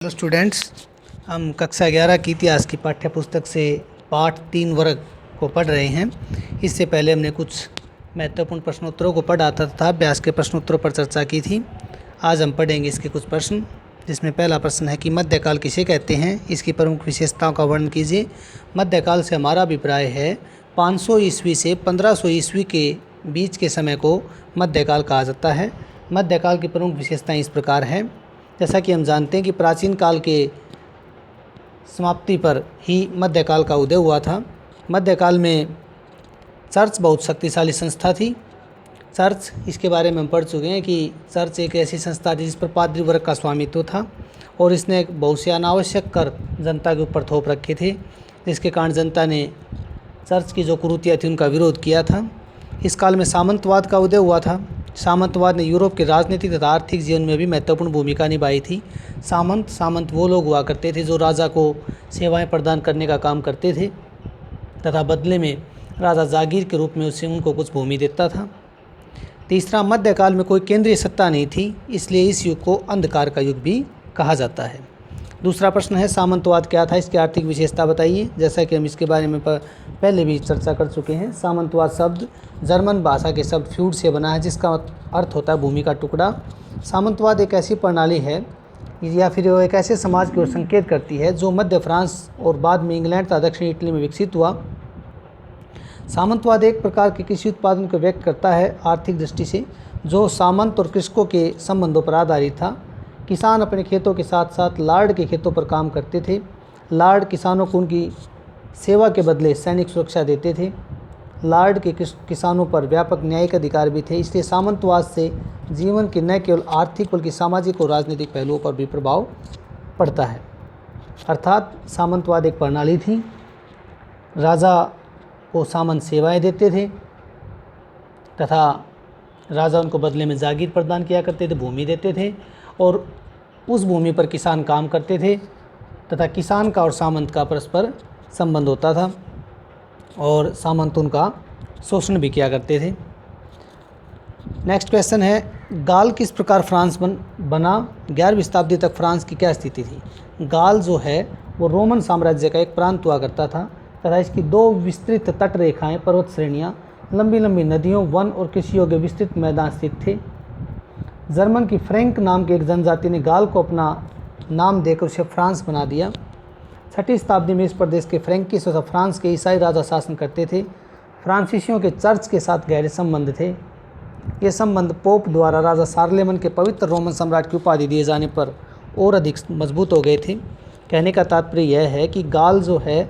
Hello students, हम कक्षा 11 की इतिहास की पाठ्य पुस्तक से पाठ 3 वर्ग को पढ़ रहे हैं। इससे पहले हमने कुछ महत्वपूर्ण प्रश्नोत्तरों को पढ़ा तथा अभ्यास के प्रश्नोत्तरों पर चर्चा की थी। आज हम पढ़ेंगे इसके कुछ प्रश्न, जिसमें पहला प्रश्न है कि मध्यकाल किसे कहते हैं, इसकी प्रमुख विशेषताओं का वर्णन कीजिए। मध्यकाल से हमारा अभिप्राय है 500 ईस्वी से 1500 ईस्वी के बीच के समय को मध्यकाल कहा जाता है। मध्यकाल की प्रमुख विशेषताएँ इस प्रकार हैं। जैसा कि हम जानते हैं कि प्राचीन काल के समाप्ति पर ही मध्यकाल का उदय हुआ था। मध्यकाल में चर्च बहुत शक्तिशाली संस्था थी। चर्च, इसके बारे में हम पढ़ चुके हैं कि चर्च एक ऐसी संस्था थी जिस पर पादरी वर्ग का स्वामित्व था और इसने बहुत से अनावश्यक कर जनता के ऊपर थोप रखे थे, जिसके कारण जनता ने चर्च की जो कुरीतियाँ थी उनका विरोध किया था। इस काल में सामंतवाद का उदय हुआ था। सामंतवाद ने यूरोप के राजनीतिक तथा आर्थिक जीवन में भी महत्वपूर्ण भूमिका निभाई थी। सामंत वो लोग हुआ करते थे जो राजा को सेवाएं प्रदान करने का काम करते थे तथा बदले में राजा जागीर के रूप में उससे उनको कुछ भूमि देता था। तीसरा, मध्यकाल में कोई केंद्रीय सत्ता नहीं थी, इसलिए इस युग को अंधकार का युग भी कहा जाता है। दूसरा प्रश्न है, सामंतवाद क्या था, इसकी आर्थिक विशेषता बताइए। जैसा कि हम इसके बारे में पहले भी चर्चा कर चुके हैं। सामंतवाद शब्द जर्मन भाषा के शब्द फ्यूड से बना है, जिसका अर्थ होता है भूमि का टुकड़ा। सामंतवाद एक ऐसी प्रणाली है या फिर वो एक ऐसे समाज की ओर संकेत करती है जो मध्य फ्रांस और बाद में इंग्लैंड तथा दक्षिण इटली में विकसित हुआ। सामंतवाद एक प्रकार के कृषि उत्पादन को व्यक्त करता है आर्थिक दृष्टि से, जो सामंत और कृषकों के संबंधों पर आधारित था। किसान अपने खेतों के साथ साथ लार्ड के खेतों पर काम करते थे। लार्ड किसानों को उनकी सेवा के बदले सैनिक सुरक्षा देते थे। लार्ड के किसानों पर व्यापक न्यायिक अधिकार भी थे। इसलिए सामंतवाद से जीवन के न केवल आर्थिक बल्कि सामाजिक और राजनीतिक पहलुओं पर भी प्रभाव पड़ता है। अर्थात सामंतवाद एक प्रणाली थी। राजा को सामंत सेवाएं देते थे तथा राजा उनको बदले में जागीर प्रदान किया करते थे, भूमि देते थे और उस भूमि पर किसान काम करते थे तथा किसान का और सामंत का परस्पर संबंध होता था और सामंत उनका शोषण भी किया करते थे। नेक्स्ट क्वेश्चन है, गाल किस प्रकार फ्रांस बना। 11वीं शताब्दी तक फ्रांस की क्या स्थिति थी। गाल जो है वो रोमन साम्राज्य का एक प्रांत हुआ करता था तथा इसकी 2 विस्तृत तट रेखाएँ, पर्वत श्रेणियाँ, लंबी लंबी नदियों, वन और कृषि योग्य विस्तृत मैदान स्थित थे। जर्मन की फ्रैंक नाम की एक जनजाति ने गाल को अपना नाम देकर उसे फ्रांस बना दिया। 6वीं शताब्दी में इस प्रदेश के फ्रैंकिस तथा फ्रांस के ईसाई राजा शासन करते थे। फ्रांसीसियों के चर्च के साथ गहरे संबंध थे। ये संबंध पोप द्वारा राजा शार्लेमन के पवित्र रोमन सम्राट की उपाधि दिए जाने पर और अधिक मजबूत हो गए थे। कहने का तात्पर्य यह है कि गाल जो है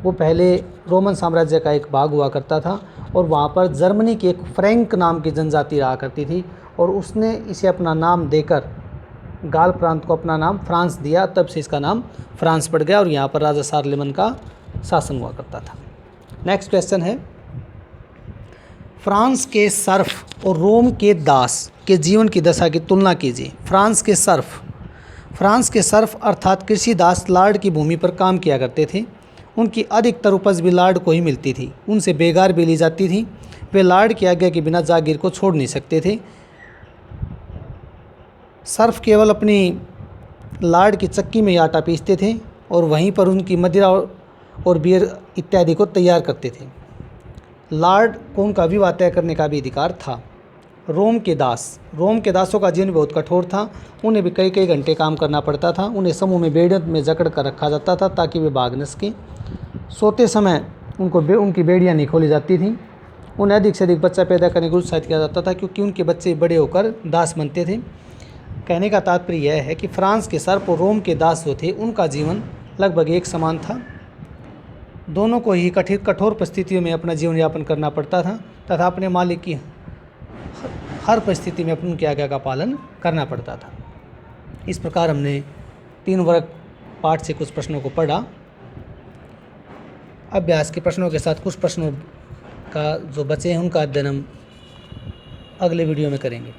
वो पहले रोमन साम्राज्य का एक भाग हुआ करता था और वहाँ पर जर्मनी की एक फ्रैंक नाम की जनजाति रहा करती थी और उसने इसे अपना नाम देकर गाल प्रांत को अपना नाम फ्रांस दिया। तब से इसका नाम फ्रांस पड़ गया और यहाँ पर राजा शार्लेमन का शासन हुआ करता था। नेक्स्ट क्वेश्चन है, फ्रांस के सर्फ और रोम के दास के जीवन की दशा की तुलना कीजिए। फ्रांस के सर्फ अर्थात कृषि दास लार्ड की भूमि पर काम किया करते थे। उनकी अधिकतर उपज भी लार्ड को ही मिलती थी। उनसे बेगार भी ली जाती थी। वे लार्ड की आज्ञा के बिना जागीर को छोड़ नहीं सकते थे। सर्फ केवल अपनी लार्ड की चक्की में आटा पीसते थे और वहीं पर उनकी मदिरा और बियर इत्यादि को तैयार करते थे। लार्ड को उनका विवाह तय करने का भी अधिकार था। रोम के दासों का जीवन बहुत कठोर था। उन्हें भी कई कई घंटे काम करना पड़ता था। उन्हें समूह में बेड़ियों में जकड़ कर रखा जाता था ताकि वे भाग न सकें। सोते समय उनकी बेड़ियाँ नहीं खोली जाती थीं। उन्हें अधिक से अधिक बच्चा पैदा करने को उत्साहित किया जाता था क्योंकि उनके बच्चे बड़े होकर दास बनते थे। कहने का तात्पर्य यह है कि फ्रांस के सर्प और रोम के दास जो थे उनका जीवन लगभग एक समान था। दोनों को ही कठोर परिस्थितियों में अपना जीवन यापन करना पड़ता था तथा अपने मालिक की हर परिस्थिति में उनकी आज्ञा का पालन करना पड़ता था। इस प्रकार हमने 3 वर्ग पाठ से कुछ प्रश्नों को पढ़ा। अभ्यास के प्रश्नों के साथ कुछ प्रश्नों का जो बचे हैं उनका अध्ययन हम अगले वीडियो में करेंगे।